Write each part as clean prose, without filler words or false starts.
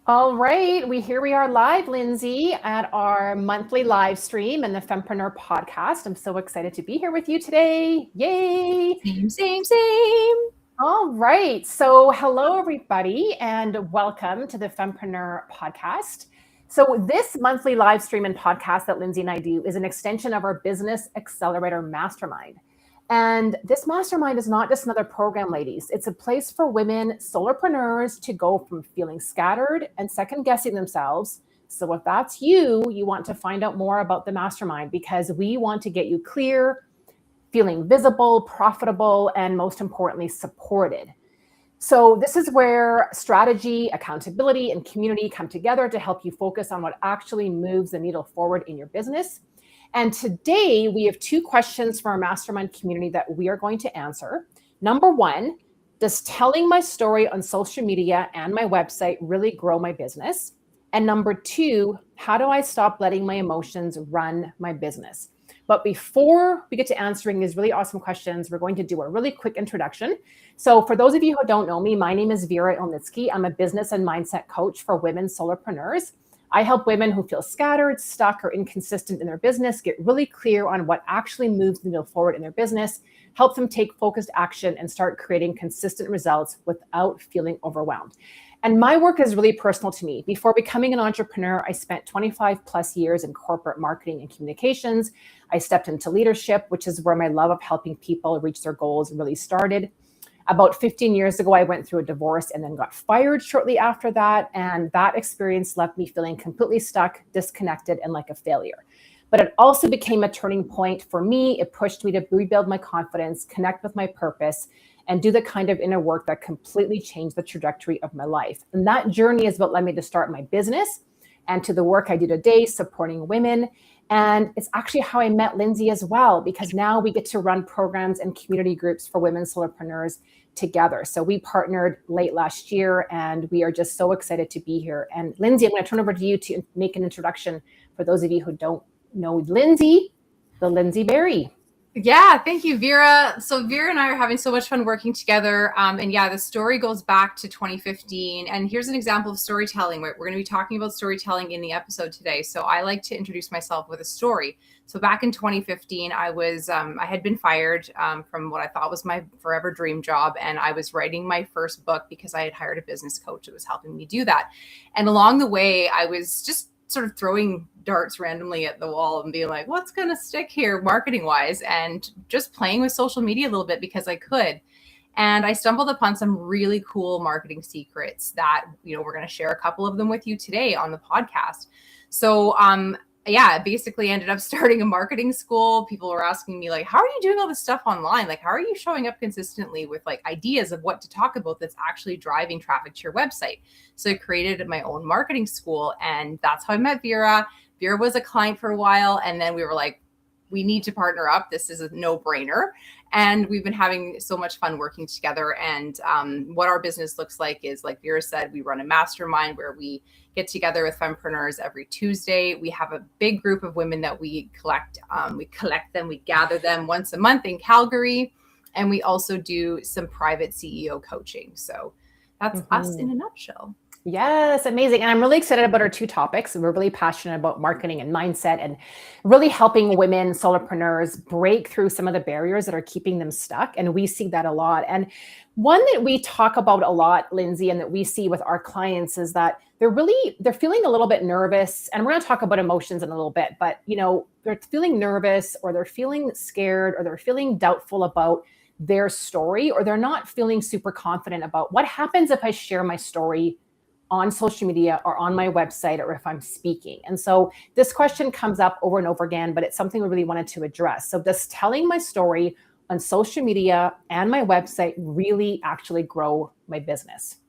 All right, we are live, Lindsay, at our monthly live stream and the Fempreneur podcast. I'm so excited to be here with you today. Yay! Same. All right, so hello everybody, and welcome to the Fempreneur podcast. So this monthly live stream and podcast that Lindsay and I do is an extension of our Business Accelerator Mastermind. And this mastermind is not just another program, ladies. It's a place for women solopreneurs to go from feeling scattered and second guessing themselves. So if that's you, you want to find out more about the mastermind because we want to get you clear, feeling visible, profitable, and most importantly, supported. So this is where strategy, accountability, and community come together to help you focus on what actually moves the needle forward in your business. And today we have two questions from our mastermind community that we are going to answer. Number one, does telling my story on social media and my website really grow my business? And number two, how do I stop letting my emotions run my business? But before we get to answering these really awesome questions, we're going to do a really quick introduction. So for those of you who don't know me, my name is Vera Ilnitsky. I'm a business and mindset coach for women solopreneurs. I help women who feel scattered, stuck, or inconsistent in their business get really clear on what actually moves the needle forward in their business, help them take focused action, and start creating consistent results without feeling overwhelmed. And my work is really personal to me. Before becoming an entrepreneur, I spent 25 plus years in corporate marketing and communications. I stepped into leadership, which is where my love of helping people reach their goals really started. About 15 years ago, I went through a divorce and then got fired shortly after that. And that experience left me feeling completely stuck, disconnected, and like a failure. But it also became a turning point for me. It pushed me to rebuild my confidence, connect with my purpose, and do the kind of inner work that completely changed the trajectory of my life. And that journey is what led me to start my business and to the work I do today, supporting women. And it's actually how I met Lindsay as well, because now we get to run programs and community groups for women solopreneurs together. So we partnered late last year and we are just so excited to be here. And Lindsay, I'm going to turn over to you to make an introduction for those of you who don't know Lindsay, the Lindsay Berry. Yeah, thank you, Vera. So Vera and I are having so much fun working together. And yeah, the story goes back to 2015. And here's an example of storytelling. We're going to be talking about storytelling in the episode today. So I like to introduce myself with a story. So back in 2015, I had been fired from what I thought was my forever dream job. And I was writing my first book because I had hired a business coach that was helping me do that. And along the way, I was just sort of throwing darts randomly at the wall and being like, what's going to stick here marketing wise? And just playing with social media a little bit because I could. And I stumbled upon some really cool marketing secrets that, we're going to share a couple of them with you today on the podcast. So, I basically ended up starting a marketing school. People were asking me like, how are you doing all this stuff online? Like, how are you showing up consistently with like ideas of what to talk about that's actually driving traffic to your website? So I created my own marketing school, and that's how I met Vera. Vera was a client for a while, and then we were like, we need to partner up. This is a no-brainer. And we've been having so much fun working together. And what our business looks like is, like Vera said, we run a mastermind where we get together with fempreneurs every Tuesday. We have a big group of women that we collect. We gather them once a month in Calgary. And we also do some private CEO coaching. So that's us in a nutshell. Yes, amazing. And I'm really excited about our two topics. We're really passionate about marketing and mindset and really helping women solopreneurs break through some of the barriers that are keeping them stuck. And we see that a lot. And one that we talk about a lot, Lindsay, and that we see with our clients is that they're feeling a little bit nervous. And we're going to talk about emotions in a little bit, but they're feeling nervous, or they're feeling scared, or they're feeling doubtful about their story, or they're not feeling super confident about what happens if I share my story on social media or on my website, or if I'm speaking. And so this question comes up over and over again, but it's something we really wanted to address. So does telling my story on social media and my website really actually grow my business?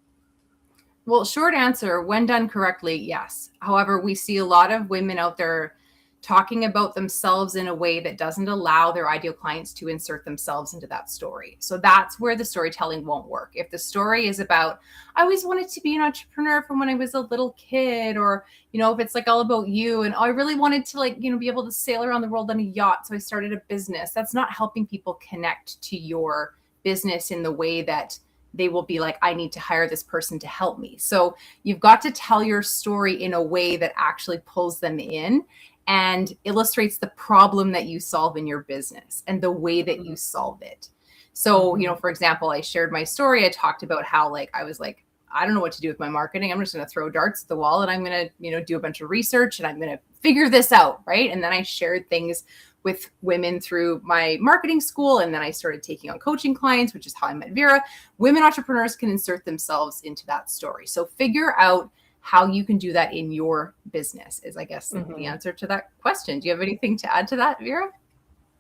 Well, short answer, when done correctly, yes. However, we see a lot of women out there talking about themselves in a way that doesn't allow their ideal clients to insert themselves into that story. So that's where the storytelling won't work. If the story is about, I always wanted to be an entrepreneur from when I was a little kid, or, if it's like all about you and I really wanted to be able to sail around the world on a yacht, so I started a business. That's not helping people connect to your business in the way that they will be like, I need to hire this person to help me. So you've got to tell your story in a way that actually pulls them in and illustrates the problem that you solve in your business and the way that you solve it. So, you know, for example, I shared my story. I talked about how like, I was like, I don't know what to do with my marketing. I'm just going to throw darts at the wall and I'm going to, you know, do a bunch of research and I'm going to figure this out. Right. And then I shared things with women through my marketing school. And then I started taking on coaching clients, which is how I met Vera. Women entrepreneurs can insert themselves into that story. So figure out how you can do that in your business is, I guess, the answer to that question. Do you have anything to add to that, Vera?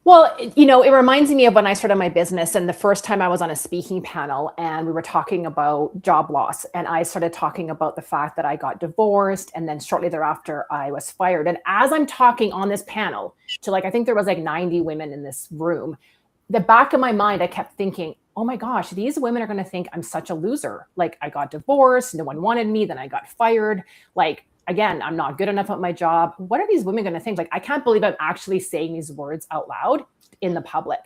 Well, you know, it reminds me of when I started my business and the first time I was on a speaking panel and we were talking about job loss. And I started talking about the fact that I got divorced and then shortly thereafter I was fired. And as I'm talking on this panel to like, I think there was like 90 women in this room, the back of my mind, I kept thinking, oh my gosh, these women are going to think I'm such a loser. Like I got divorced, no one wanted me, then I got fired. Like, again, I'm not good enough at my job. What are these women going to think? Like, I can't believe I'm actually saying these words out loud in the public.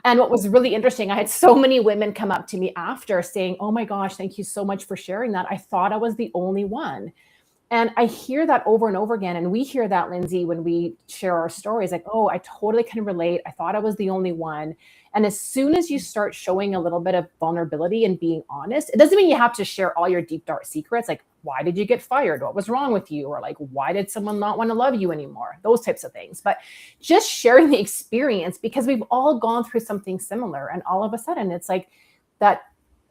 And what was really interesting, I had so many women come up to me after saying, oh my gosh, thank you so much for sharing that. I thought I was the only one. And I hear that over and over again. And we hear that, Lindsay, when we share our stories, like, oh, I totally can relate. I thought I was the only one. And as soon as you start showing a little bit of vulnerability and being honest, it doesn't mean you have to share all your deep, dark secrets. Like, why did you get fired? What was wrong with you? Or like, why did someone not want to love you anymore? Those types of things. But just sharing the experience, because we've all gone through something similar. And all of a sudden it's like that,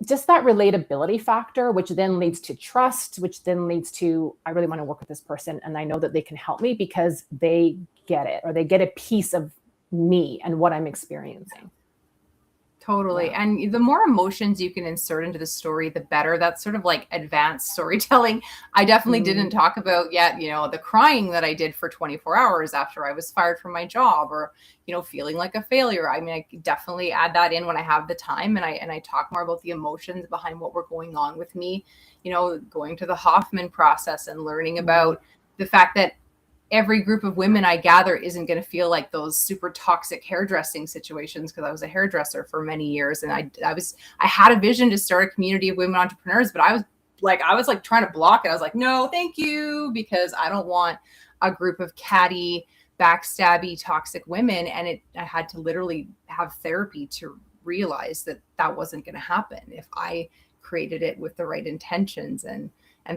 just that relatability factor, which then leads to trust, which then leads to, I really want to work with this person. And I know that they can help me because they get it, or they get a piece of me and what I'm experiencing. Totally. Yeah. And the more emotions you can insert into the story, the better. That's sort of like advanced storytelling. I definitely didn't talk about yet, you know, the crying that I did for 24 hours after I was fired from my job, or, you know, feeling like a failure. I mean, I definitely add that in when I have the time, and I talk more about the emotions behind what were going on with me, you know, going to the Hoffman process and learning about the fact that every group of women I gather isn't going to feel like those super toxic hairdressing situations, because I was a hairdresser for many years. And I had a vision to start a community of women entrepreneurs, but I was like trying to block it. I was like, no, thank you, because I don't want a group of catty, backstabby, toxic women. And I had to literally have therapy to realize that that wasn't going to happen if I created it with the right intentions and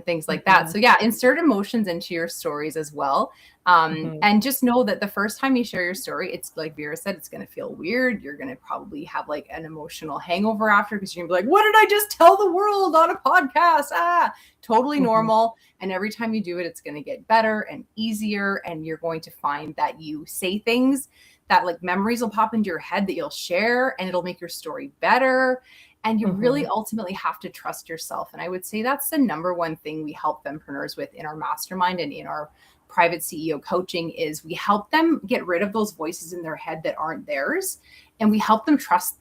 things like that. So yeah, insert emotions into your stories as well. And just know that the first time you share your story, it's like Vera said, it's going to feel weird. You're going to probably have like an emotional hangover after, because you're going to be like, what did I just tell the world on a podcast? Totally normal. And every time you do it, it's going to get better and easier. And you're going to find that you say things that like memories will pop into your head that you'll share, and it'll make your story better. And you really ultimately have to trust yourself. And I would say that's the number one thing we help fempreneurs with in our mastermind and in our private CEO coaching, is we help them get rid of those voices in their head that aren't theirs. And we help them trust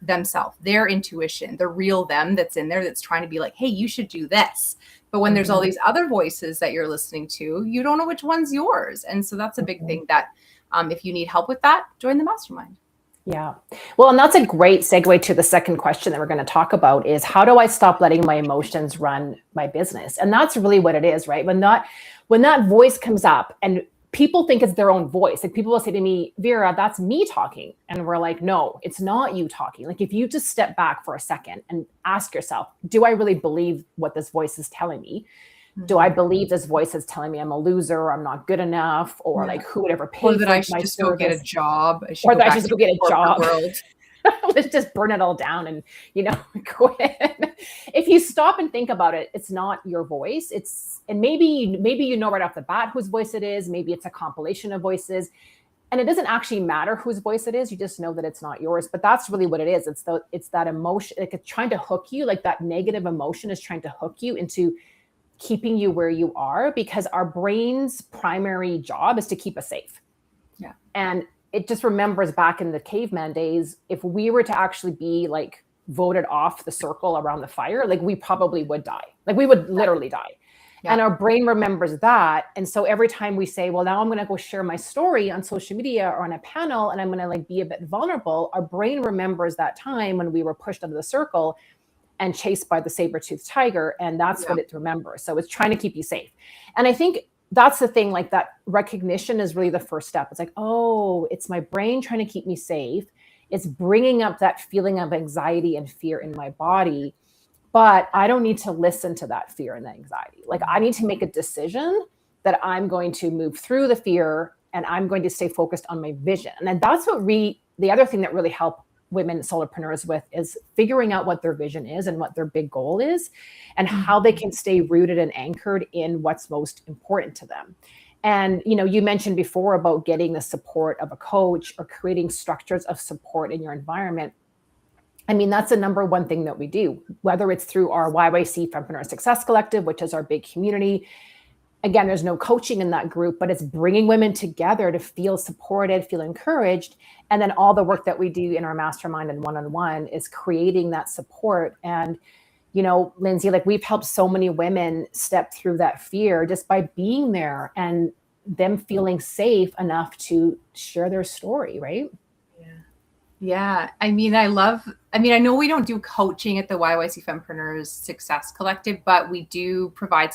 themselves, their intuition, the real them that's in there, that's trying to be like, hey, you should do this. But when there's all these other voices that you're listening to, you don't know which one's yours. And so that's a big thing that if you need help with that, join the mastermind. Yeah. Well, and that's a great segue to the second question that we're going to talk about, is how do I stop letting my emotions run my business? And that's really what it is, right? When that voice comes up and people think it's their own voice, like people will say to me, Vera, that's me talking. And we're like, no, it's not you talking. Like if you just step back for a second and ask yourself, do I really believe what this voice is telling me? Do I believe this voice is telling me I'm a loser, or I'm not good enough, or like who would ever pay or for that my I should just service? go get a job, or that I should just go get a job. Let's just burn it all down and, you know, quit. If you stop and think about it, it's not your voice. And maybe you know right off the bat whose voice it is. Maybe it's a compilation of voices. And it doesn't actually matter whose voice it is. You just know that it's not yours. But that's really what it is. It's that emotion, like it's trying to hook you, like that negative emotion is trying to hook you into keeping you where you are, because our brain's primary job is to keep us safe. Yeah. And it just remembers back in the caveman days, if we were to actually be like voted off the circle around the fire, like we probably would die. Like we would literally die. Yeah. And our brain remembers that. And so every time we say, well, now I'm going to go share my story on social media or on a panel, and I'm going to like be a bit vulnerable, our brain remembers that time when we were pushed out of the circle. and chased by the saber-toothed tiger. And that's what it remembers. So it's trying to keep you safe. And I think that's the thing, like that recognition is really the first step. It's like, oh, it's my brain trying to keep me safe. It's bringing up that feeling of anxiety and fear in my body. But I don't need to listen to that fear and that anxiety. Like I need to make a decision that I'm going to move through the fear and I'm going to stay focused on my vision. And that's what the other thing that really help women solopreneurs with is figuring out what their vision is and what their big goal is and how they can stay rooted and anchored in what's most important to them. And, you mentioned before about getting the support of a coach or creating structures of support in your environment. I mean, that's the number one thing that we do, whether it's through our YYC Fempreneur Success Collective, which is our big community. Again, there's no coaching in that group, but it's bringing women together to feel supported, feel encouraged. And then all the work that we do in our mastermind and one-on-one is creating that support. And, Lindsay, like we've helped so many women step through that fear just by being there and them feeling safe enough to share their story, right? Yeah. I mean, I know we don't do coaching at the YYC Fempreneurs Success Collective, but we do provide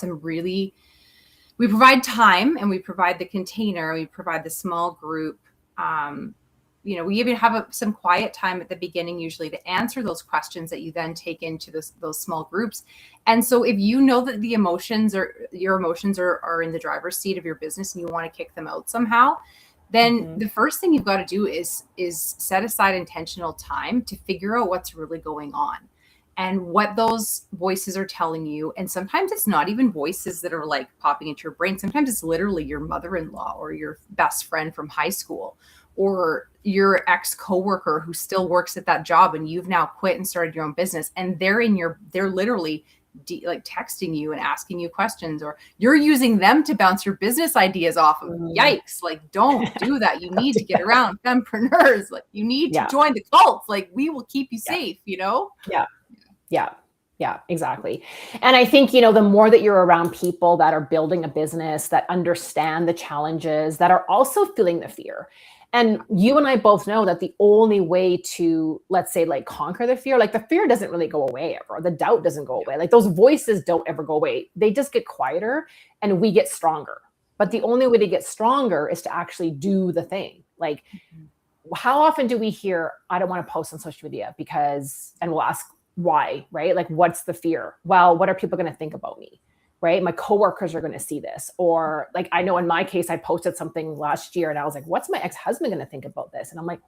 we provide time and we provide the container, we provide the small group. We even have some quiet time at the beginning, usually to answer those questions that you then take into those small groups. And so if you know that your emotions are in the driver's seat of your business and you want to kick them out somehow, then the first thing you've got to do is set aside intentional time to figure out what's really going on and what those voices are telling you. And sometimes it's not even voices that are like popping into your brain. Sometimes it's literally your mother-in-law or your best friend from high school or your ex-coworker who still works at that job and you've now quit and started your own business. And they're literally texting you and asking you questions, or you're using them to bounce your business ideas off of. Yikes. Like, don't do that. You need to get around fempreneurs. Like you need to join the cult. Like we will keep you safe, Yeah, exactly. And I think, the more that you're around people that are building a business, that understand the challenges, that are also feeling the fear. And you and I both know that the only way to, let's say, like conquer the fear, like the fear doesn't really go away ever. The doubt doesn't go away. Like those voices don't ever go away. They just get quieter and we get stronger. But the only way to get stronger is to actually do the thing. Like how often do we hear, I don't want to post on social media and we'll ask, why, right? Like, what's the fear? Well, what are people going to think about me, right? My coworkers are going to see this. Or like, I know in my case, I posted something last year and I was like, what's my ex-husband going to think about this? And I'm like,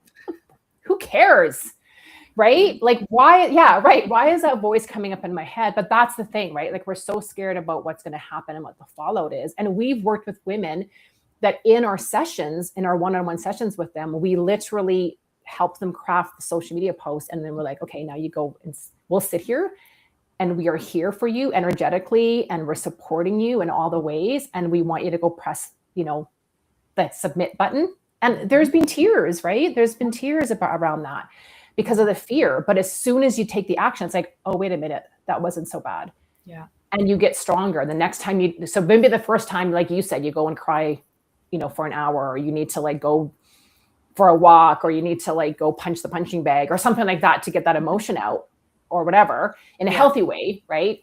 who cares? Right? Like, why? Yeah, right. Why is that voice coming up in my head? But that's the thing, right? Like, we're so scared about what's going to happen and what the fallout is. And we've worked with women that in our sessions, in our one-on-one sessions with them, we literally help them craft the social media posts. And then we're like, okay, now you go and we'll sit here and we are here for you energetically and we're supporting you in all the ways. And we want you to go press, the submit button. And there's been tears, right? There's been tears around that because of the fear. But as soon as you take the action, it's like, oh, wait a minute, that wasn't so bad. Yeah. And you get stronger. The next time so maybe the first time, like you said, you go and cry, for an hour, or you need to like go for a walk, or you need to like go punch the punching bag or something like that to get that emotion out or whatever in a healthy way. Right.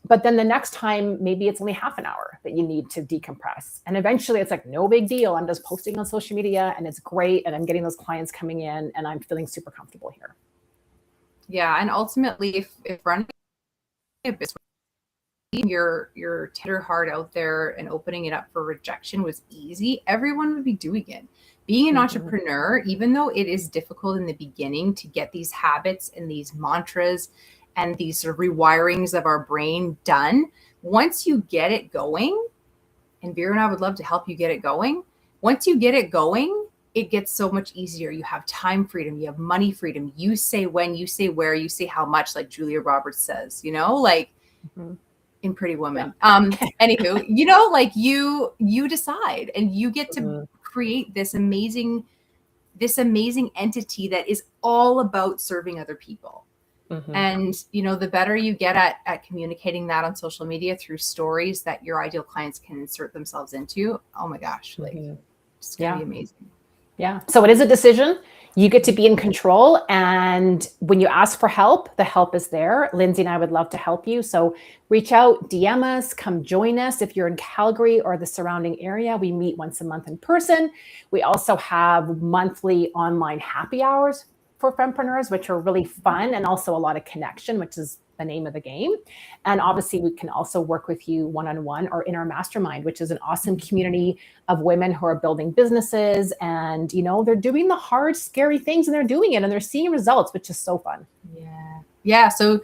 But then the next time, maybe it's only half an hour that you need to decompress. And eventually it's like, no big deal. I'm just posting on social media and it's great. And I'm getting those clients coming in and I'm feeling super comfortable here. Yeah. And ultimately if running a business, your tender heart out there and opening it up for rejection was easy, everyone would be doing it. Being an entrepreneur, even though it is difficult in the beginning to get these habits and these mantras and these sort of rewirings of our brain done, once you get it going, and Vera and I would love to help you get it going. Once you get it going, it gets so much easier. You have time freedom, you have money freedom. You say when, you say where, you say how much, like Julia Roberts says, in Pretty Woman. Anywho, like you decide and you get to create this amazing entity that is all about serving other people. And, the better you get at communicating that on social media through stories that your ideal clients can insert themselves into, oh my gosh, like it's going to be amazing. Yeah. So it is a decision. You get to be in control. And when you ask for help, the help is there. Lindsay and I would love to help you. So reach out, DM us, come join us. If you're in Calgary or the surrounding area, we meet once a month in person. We also have monthly online happy hours for fempreneurs, which are really fun and also a lot of connection, which is the name of the game. And obviously, we can also work with you one-on-one or in our mastermind, which is an awesome community of women who are building businesses, and they're doing the hard, scary things, and they're doing it and they're seeing results, which is so fun. Yeah. So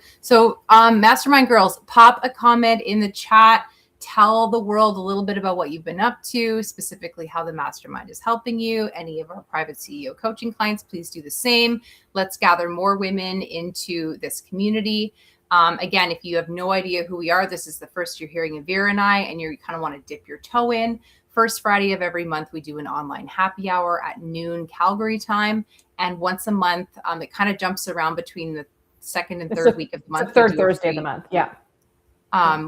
mastermind girls, pop a comment in the chat. Tell the world a little bit about what you've been up to, specifically how the mastermind is helping you. Any of our private CEO coaching clients, please do the same. Let's gather more women into this community. Again, if you have no idea who we are, this is the first you're hearing of Vera and I, and you kind of want to dip your toe in. First Friday of every month, we do an online happy hour at noon Calgary time. And once a month, it kind of jumps around between the second and third week of the month. Third Thursday of the month. Yeah.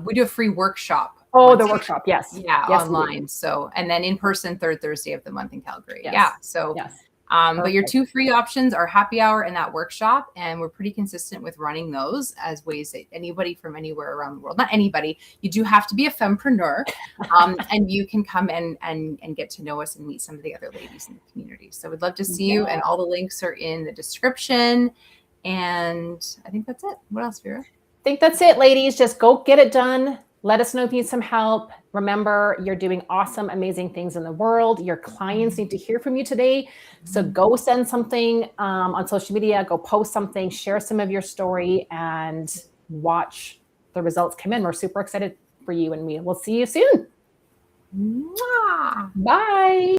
We do a free workshop. Oh, the workshop. Yes. Yeah. Yes, online. So, and then in person, third Thursday of the month in Calgary. Yes. Yeah. So, yes. But your two free options are happy hour and that workshop. And we're pretty consistent with running those as ways that anybody from anywhere around the world, not anybody, you do have to be a fempreneur, and you can come and get to know us and meet some of the other ladies in the community. So we'd love to see you. And all the links are in the description. And I think that's it. What else, Vera? I think that's it, ladies. Just go get it done. Let us know if you need some help. Remember, you're doing awesome, amazing things in the world. Your clients need to hear from you today. So go send something on social media, go post something, share some of your story, and watch the results come in. We're super excited for you, and we'll see you soon. Mwah. Bye.